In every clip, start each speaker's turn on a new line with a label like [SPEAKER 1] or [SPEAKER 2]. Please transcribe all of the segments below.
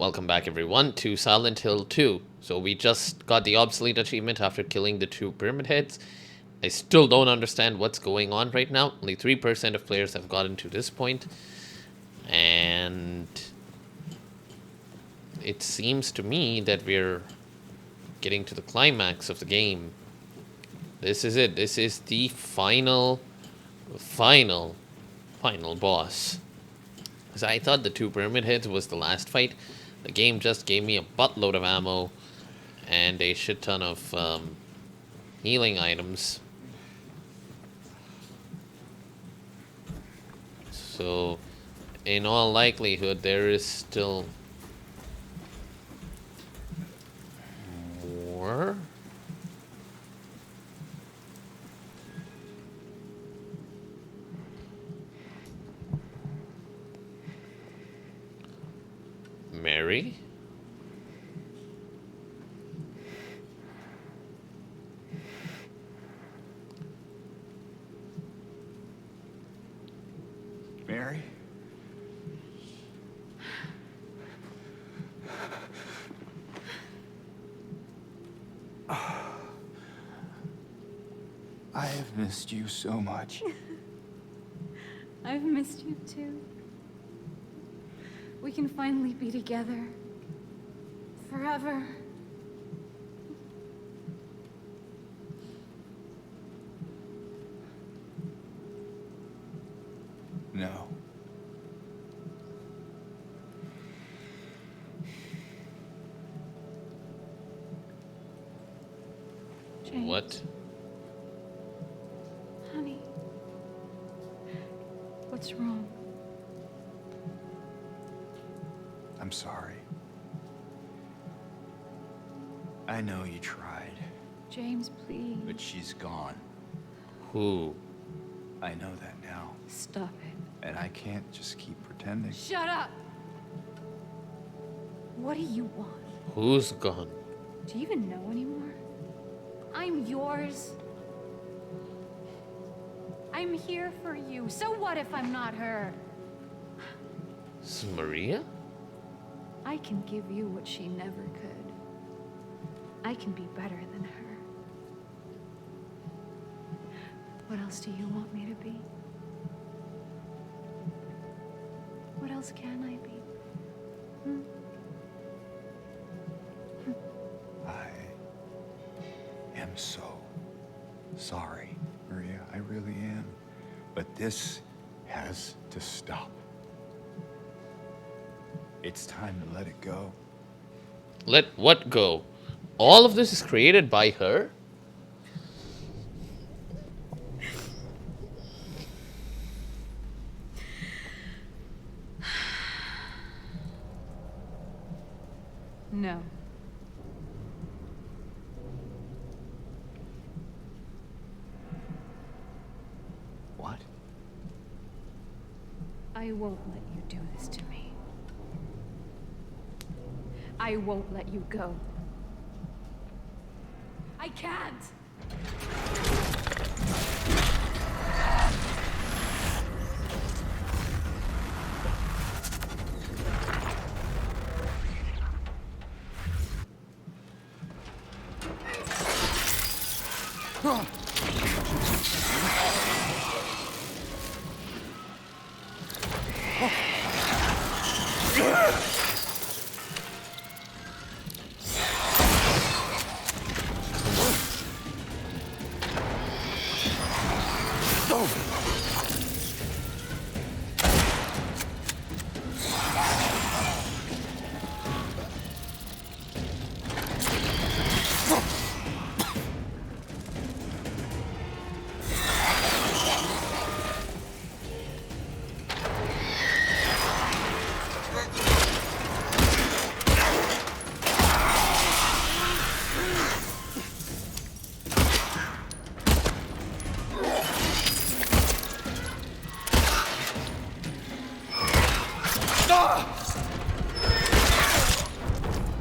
[SPEAKER 1] Welcome back everyone to Silent Hill 2. So we just got the obsolete achievement after killing the 2 pyramid heads. I still don't understand what's going on right now. Only 3% of players have gotten to this point. And it seems to me that we're getting to the climax of the game. This is it. This is the final boss. Because I thought the 2 pyramid heads was the last fight. The game just gave me a buttload of ammo and a shit ton of healing items. So, in all likelihood, there is still more. Mary?
[SPEAKER 2] Mary? I have missed you so much.
[SPEAKER 3] I've missed you too. We can finally be together. Forever.
[SPEAKER 2] No.
[SPEAKER 3] James.
[SPEAKER 1] What?
[SPEAKER 3] Honey. What's wrong?
[SPEAKER 2] I'm sorry. I know you tried,
[SPEAKER 3] James, please.
[SPEAKER 2] but she's gone.
[SPEAKER 1] Who?
[SPEAKER 2] I know that now.
[SPEAKER 3] Stop it.
[SPEAKER 2] And I can't just keep pretending.
[SPEAKER 3] Shut up! What do you want?
[SPEAKER 1] Who's gone?
[SPEAKER 3] Do you even know anymore? I'm yours. I'm here for you. So what if I'm not her?
[SPEAKER 1] Is it Maria?
[SPEAKER 3] I can give you what she never could. I can be better than her. What else do you want me to be? What else can I be? Hmm?
[SPEAKER 2] I am so sorry, Maria. I really am. But this has to stop. It's time to let it go.
[SPEAKER 1] Let what go? All of this is created by her?
[SPEAKER 3] No.
[SPEAKER 2] What?
[SPEAKER 3] I won't let you do this to me. I won't let you go. I can't!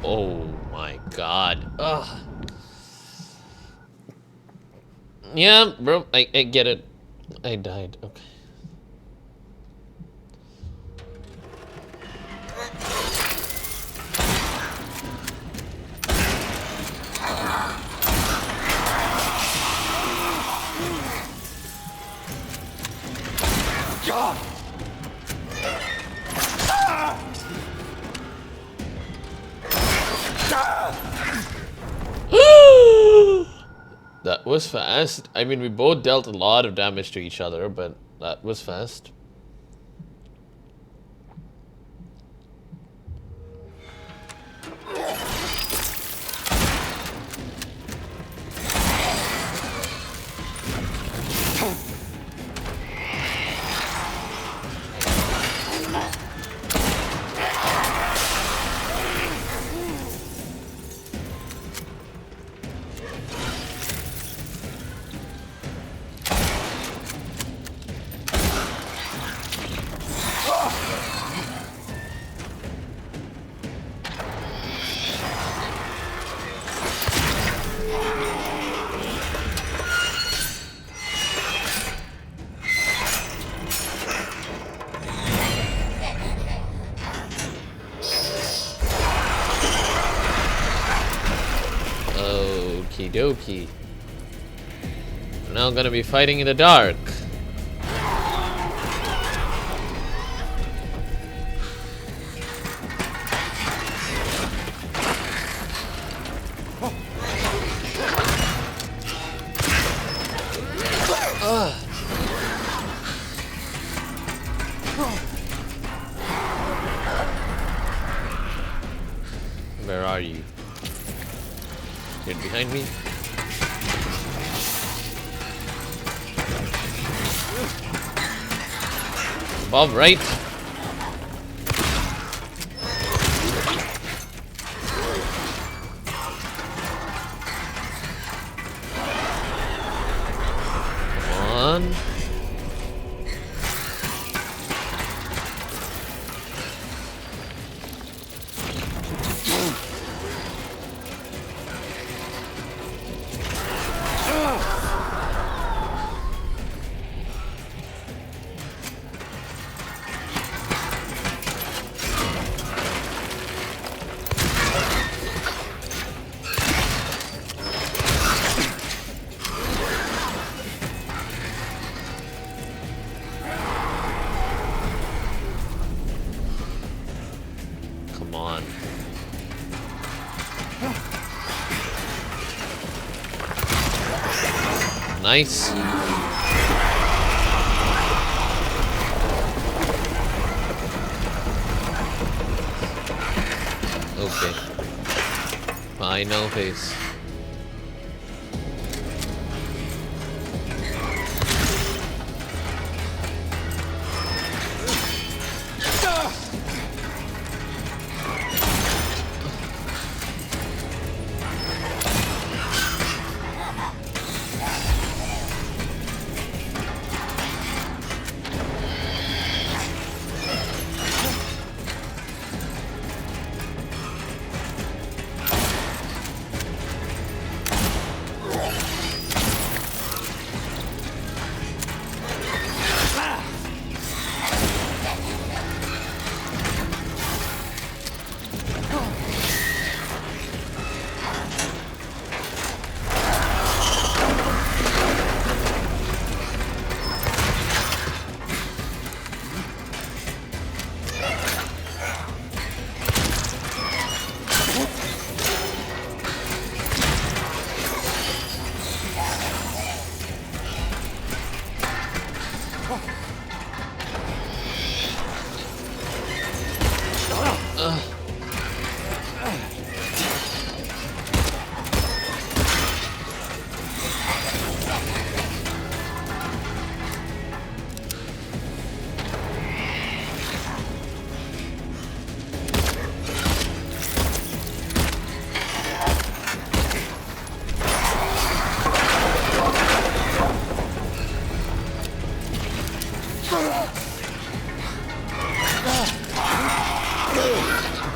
[SPEAKER 1] Oh my god. Ugh. Yeah, bro, I get it. I died. Okay. was fast. I mean, we both dealt a lot of damage to each other, but that was fast. Okie dokie. We're now gonna be fighting in the dark. Where are you? You're behind me? Above, right? Come on. Come on. Nice. Okay. Final phase.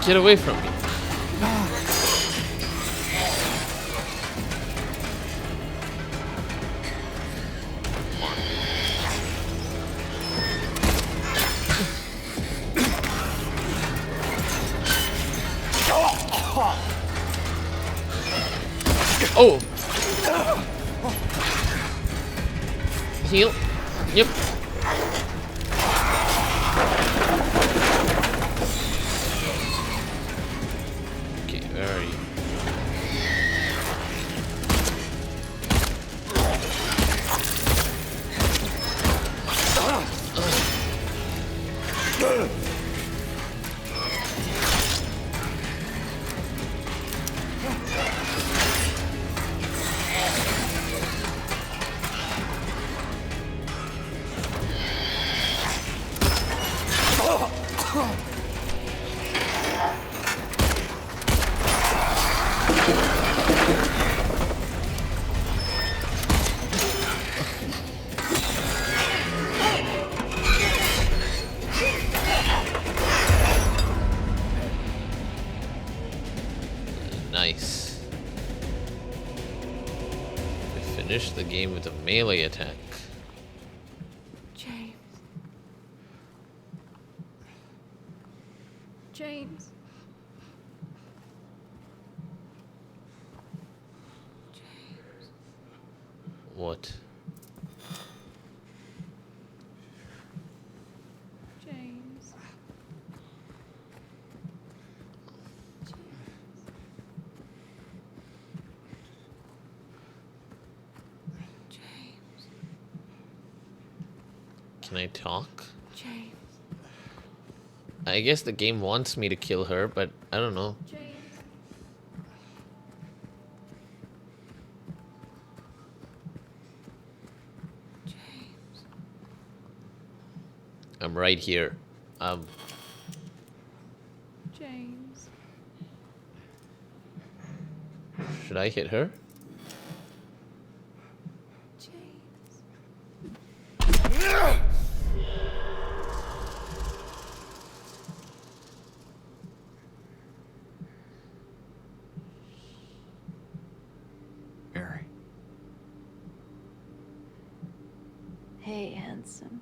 [SPEAKER 1] Get away from me. Oh. Heal. Yep. Okay, where are you? Nice. We finished the game with a melee attack.
[SPEAKER 3] James. James. James.
[SPEAKER 1] What?
[SPEAKER 3] James. James.
[SPEAKER 1] Can I talk?
[SPEAKER 3] James.
[SPEAKER 1] I guess the game wants me to kill her, but I don't know.
[SPEAKER 3] James. James.
[SPEAKER 1] I'm right here.
[SPEAKER 3] James.
[SPEAKER 1] Should I hit her?
[SPEAKER 3] James.
[SPEAKER 2] Mary.
[SPEAKER 3] Hey, handsome.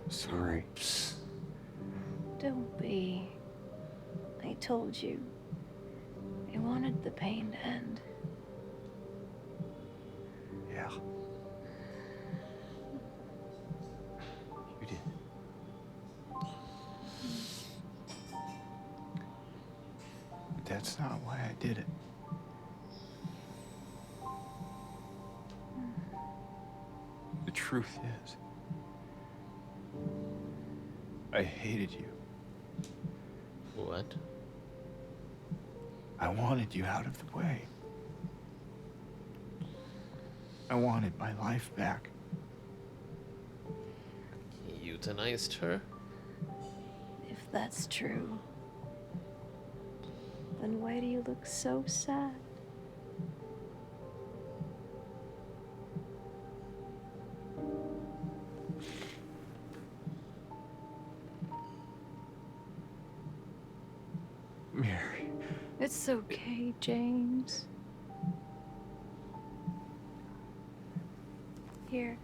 [SPEAKER 2] Sorry.
[SPEAKER 3] Don't be. I told you. I wanted the pain to end.
[SPEAKER 2] Yeah. You did. But that's not why I did it. The truth is, I hated you.
[SPEAKER 1] What?
[SPEAKER 2] I wanted you out of the way. I wanted my life back.
[SPEAKER 1] Euthanized her?
[SPEAKER 3] If that's true, then why do you look so sad?
[SPEAKER 2] Mary.
[SPEAKER 3] It's okay, James. Here.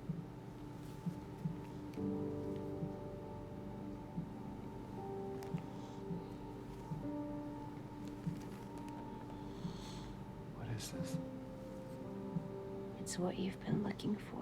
[SPEAKER 2] What is this?
[SPEAKER 3] It's what you've been looking for.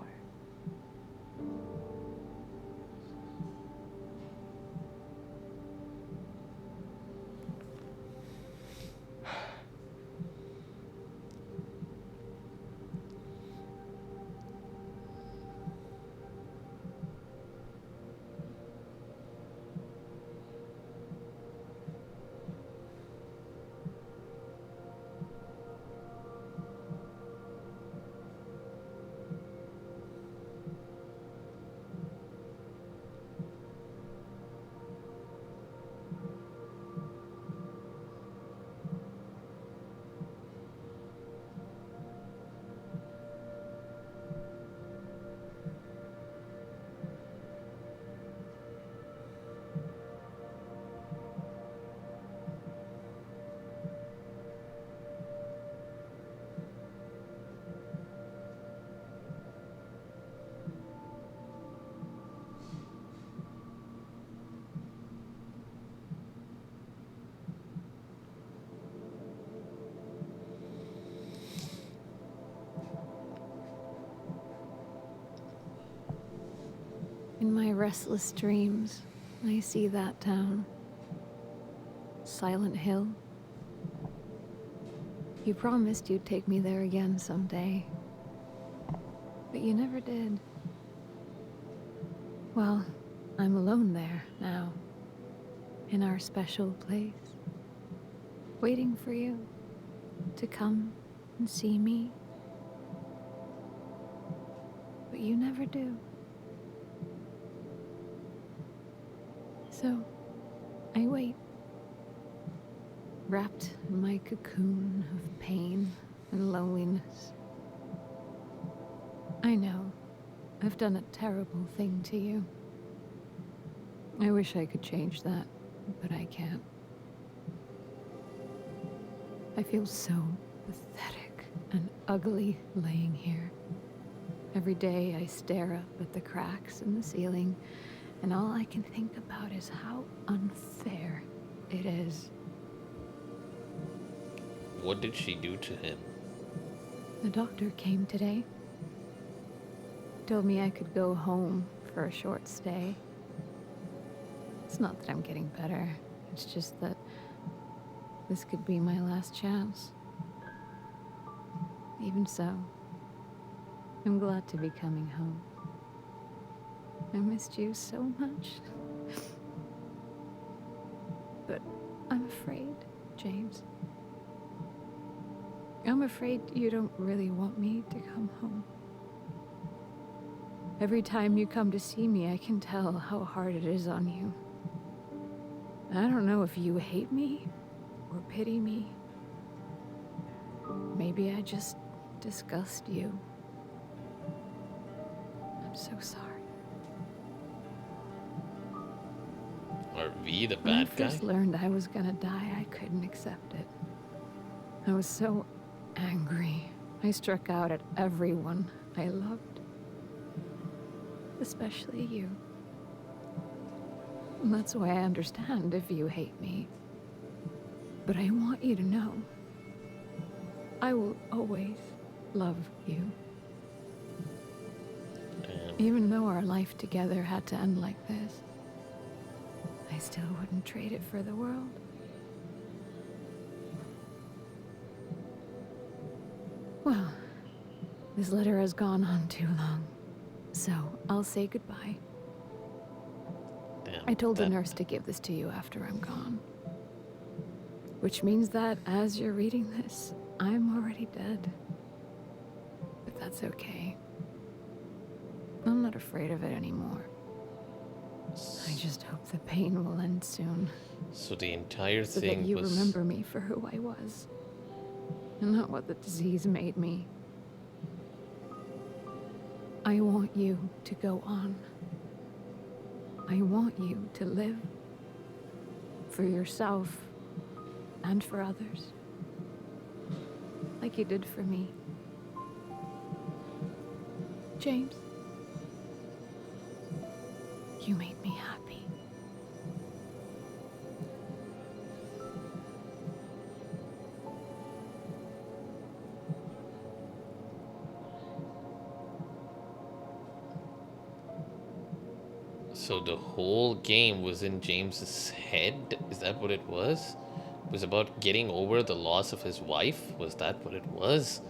[SPEAKER 3] In my restless dreams, I see that town. Silent Hill. You promised you'd take me there again someday. But you never did. Well, I'm alone there now. In our special place. Waiting for you to come and see me. But you never do. So, I wait, wrapped in my cocoon of pain and loneliness. I know. I've done a terrible thing to you. I wish I could change that, but I can't. I feel so pathetic and ugly laying here. Every day I stare up at the cracks in the ceiling, and all I can think about is how unfair it is.
[SPEAKER 1] What did she do to him?
[SPEAKER 3] The doctor came today. Told me I could go home for a short stay. It's not that I'm getting better. It's just that this could be my last chance. Even so, I'm glad to be coming home. I missed you so much. But I'm afraid, James. I'm afraid you don't really want me to come home. Every time you come to see me, I can tell how hard it is on you. I don't know if you hate me or pity me. Maybe I just disgust you. I'm so sorry.
[SPEAKER 1] Are we the
[SPEAKER 3] When I
[SPEAKER 1] bad guy?
[SPEAKER 3] first learned I was gonna die, I couldn't accept it. I was so angry. I struck out at everyone I loved. Especially you. And that's why I understand if you hate me. But I want you to know, I will always love you.
[SPEAKER 1] Damn.
[SPEAKER 3] Even though our life together had to end like this, I still wouldn't trade it for the world. Well, this letter has gone on too long, so I'll say goodbye.
[SPEAKER 1] Damn.
[SPEAKER 3] I told the
[SPEAKER 1] that-
[SPEAKER 3] nurse to give this to you after I'm gone. Which means that as you're reading this, I'm already dead. But that's okay. I'm not afraid of it anymore. I just hope the pain will end soon,
[SPEAKER 1] So the entire
[SPEAKER 3] so
[SPEAKER 1] thing
[SPEAKER 3] that you
[SPEAKER 1] was.
[SPEAKER 3] remember me for who I was, and not what the disease made me. I want you to go on. I want you to live. For yourself, and for others. Like you did for me. James, you made me happy.
[SPEAKER 1] So the whole game was in James's head? Is that what it was? It was about getting over the loss of his wife? Was that what it was?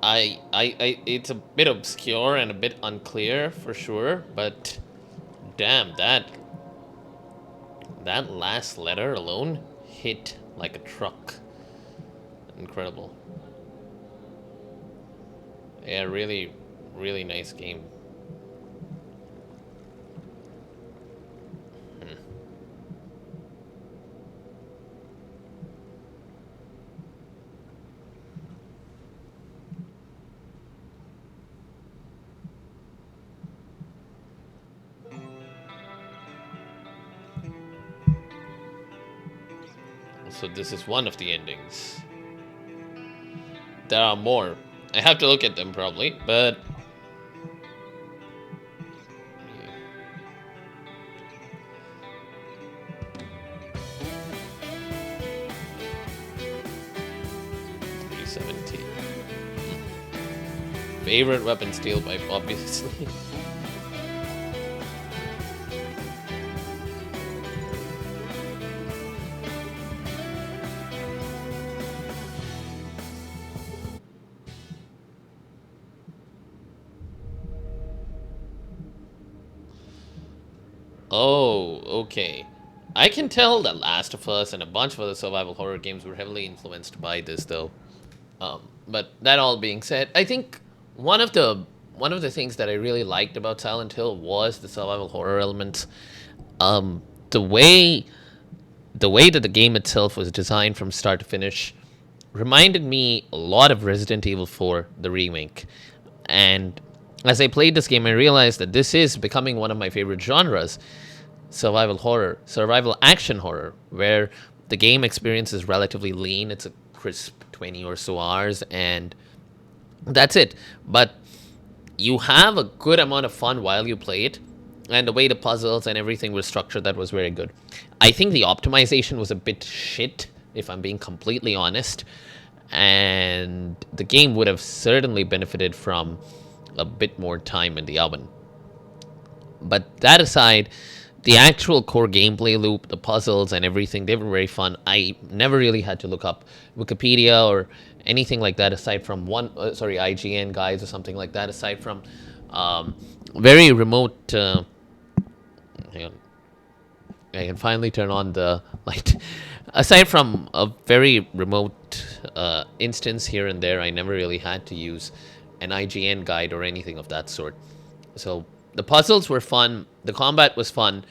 [SPEAKER 1] It's a bit obscure and a bit unclear for sure, but damn, that last letter alone hit like a truck. Incredible. Yeah, really, really nice game. So this is one of the endings. There are more. I have to look at them probably, but $317. Favorite weapon steel pipe, obviously. Oh, okay. I can tell that Last of Us and a bunch of other survival horror games were heavily influenced by this, though. But that all being said, I think one of the things that I really liked about Silent Hill was the survival horror elements. The way that the game itself was designed from start to finish, reminded me a lot of Resident Evil 4, the remake. And as I played this game, I realized that this is becoming one of my favorite genres, survival horror, survival action horror, where the game experience is relatively lean. It's a crisp 20 or so hours, and that's it. But you have a good amount of fun while you play it, and the way the puzzles and everything was structured, that was very good. I think the optimization was a bit shit, if I'm being completely honest, and the game would have certainly benefited from a bit more time in the oven. But that aside, the actual core gameplay loop, the puzzles and everything, they were very fun. I never really had to look up Wikipedia or anything like that aside from IGN guides or something like that, aside from very remote... hang on. I can finally turn on the light. Aside from a very remote instance here and there, I never really had to use an IGN guide or anything of that sort. So the puzzles were fun. The combat was fun.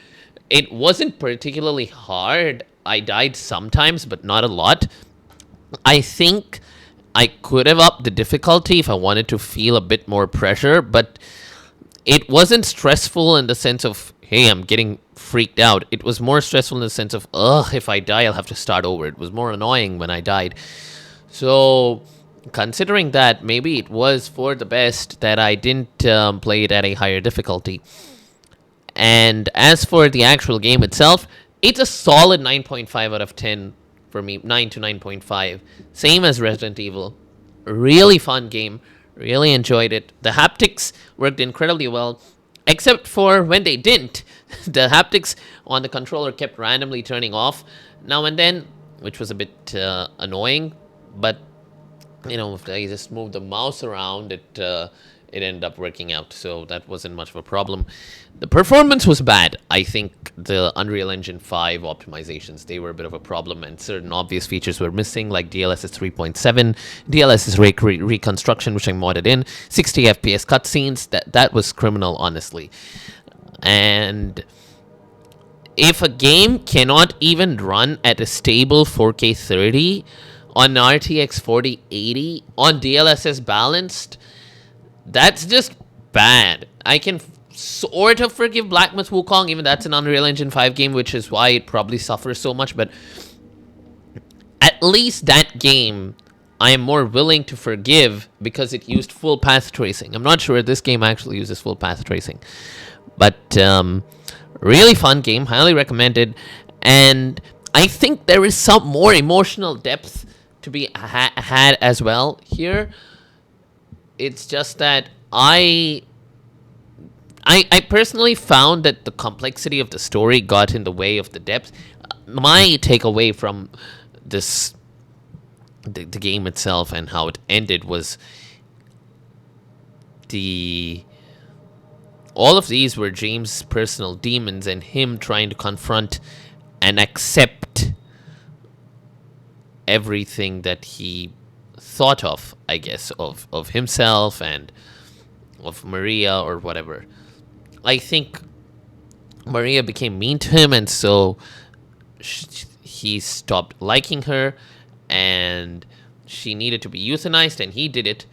[SPEAKER 1] It wasn't particularly hard. I died sometimes, but not a lot. I think I could have upped the difficulty if I wanted to feel a bit more pressure, but it wasn't stressful in the sense of, hey, I'm getting freaked out. It was more stressful in the sense of, ugh, if I die, I'll have to start over. It was more annoying when I died. So, considering that, maybe it was for the best that I didn't play it at a higher difficulty. And as for the actual game itself, it's a solid 9.5 out of 10 for me. 9 to 9.5. Same as Resident Evil. Really fun game. Really enjoyed it. The haptics worked incredibly well, except for when they didn't. The haptics on the controller kept randomly turning off now and then, which was a bit annoying. But, you know, if I just moved the mouse around, it ended up working out. So that wasn't much of a problem. The performance was bad. I think the Unreal Engine 5 optimizations, they were a bit of a problem, and certain obvious features were missing, like DLSS 3.7, DLSS reconstruction, which I modded in, 60 FPS cutscenes. That was criminal, honestly. And if a game cannot even run at a stable 4K 30 on RTX 4080 on DLSS balanced, that's just bad. I can sort of forgive Black Myth Wukong, even that's an Unreal Engine 5 game, which is why it probably suffers so much, but at least that game I am more willing to forgive because it used full path tracing. I'm not sure this game actually uses full path tracing, but really fun game, highly recommended, and I think there is some more emotional depth to be had as well here. It's just that I personally found that the complexity of the story got in the way of the depth. My takeaway from this, the game itself and how it ended, was all of these were James' personal demons and him trying to confront and accept everything that he thought of, I guess, of himself and of Maria or whatever. I think Maria became mean to him, and so he stopped liking her, and she needed to be euthanized, and he did it,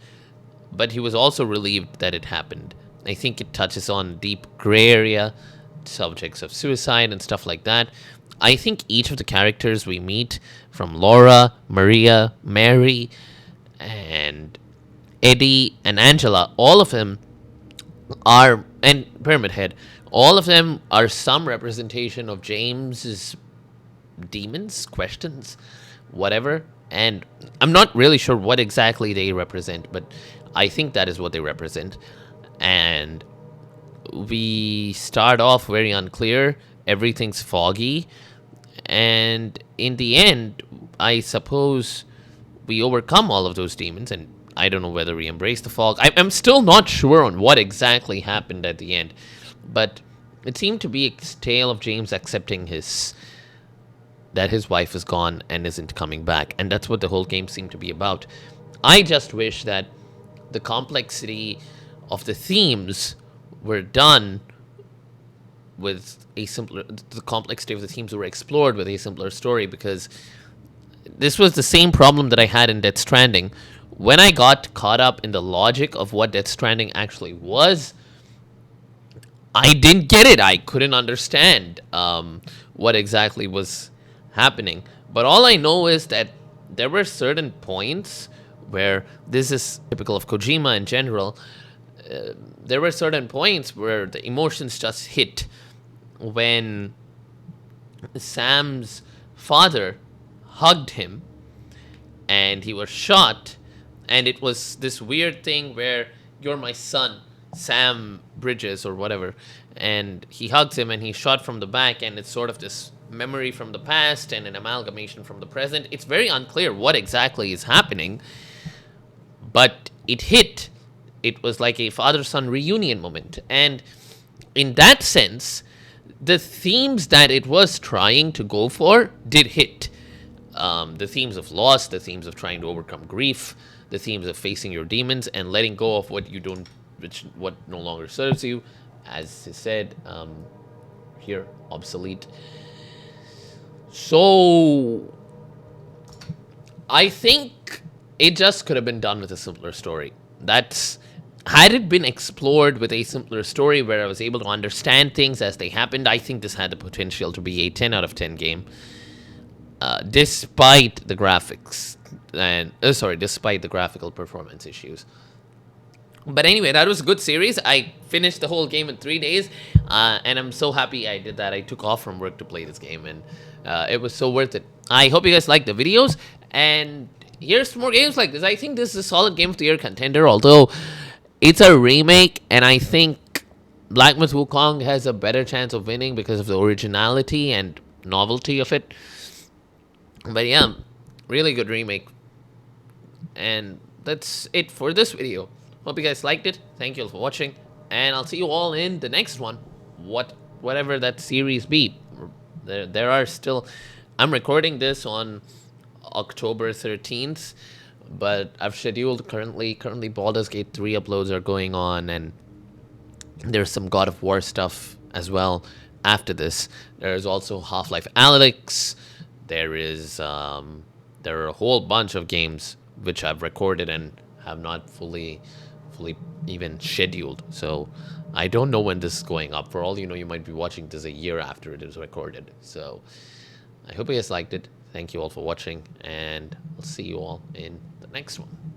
[SPEAKER 1] but he was also relieved that it happened. I think it touches on deep gray area subjects of suicide and stuff like that. I think each of the characters we meet, from Laura, Maria, Mary, and Eddie, and Angela, all of them are, and Pyramid Head, all of them are some representation of James's demons, questions, whatever. And I'm not really sure what exactly they represent, but I think that is what they represent. And we start off very unclear. Everything's foggy. And in the end, I suppose we overcome all of those demons, and I don't know whether we embrace the fog. I'm still not sure on what exactly happened at the end, but it seemed to be a tale of James accepting that his wife is gone and isn't coming back, and that's what the whole game seemed to be about. I just wish that the complexity of the themes were done with a simpler, the complexity of the themes were explored with a simpler story, because this was the same problem that I had in Death Stranding. When I got caught up in the logic of what Death Stranding actually was, I didn't get it. I couldn't understand what exactly was happening. But all I know is that there were certain points where, this is typical of Kojima in general, there were certain points where the emotions just hit. When Sam's father hugged him and he was shot, and it was this weird thing where, "You're my son, Sam Bridges," or whatever, and he hugs him and he's shot from the back, and it's sort of this memory from the past and an amalgamation from the present. It's very unclear what exactly is happening, but it hit. It was like a father-son reunion moment, and in that sense, the themes that it was trying to go for did hit. The themes of loss, the themes of trying to overcome grief, the themes of facing your demons and letting go of what you don't, what no longer serves you, as is said here, obsolete. So I think it just could have been done with a simpler story. Had it been explored with a simpler story where I was able to understand things as they happened, I think this had the potential to be a 10 out of 10 game. Despite the graphics and despite the graphical performance issues. But anyway, that was a good series. I finished the whole game in 3 days, and I'm so happy I did that. I took off from work to play this game, and it was so worth it. I hope you guys liked the videos, and here's more games like this. I think this is a solid Game of the Year contender, although it's a remake, and I think Black Myth Wukong has a better chance of winning because of the originality and novelty of it. But yeah, really good remake. And that's it for this video. Hope you guys liked it. Thank you all for watching, and I'll see you all in the next one. Whatever that series be. There are still... I'm recording this on October 13th, but I've scheduled currently Baldur's Gate 3 uploads are going on, and there's some God of War stuff as well after this. There's also Half-Life Alyx. There are a whole bunch of games which I've recorded and have not fully even scheduled. So I don't know when this is going up. For all you know, you might be watching this a year after it is recorded. So I hope you guys liked it. Thank you all for watching, and I'll see you all in the next one.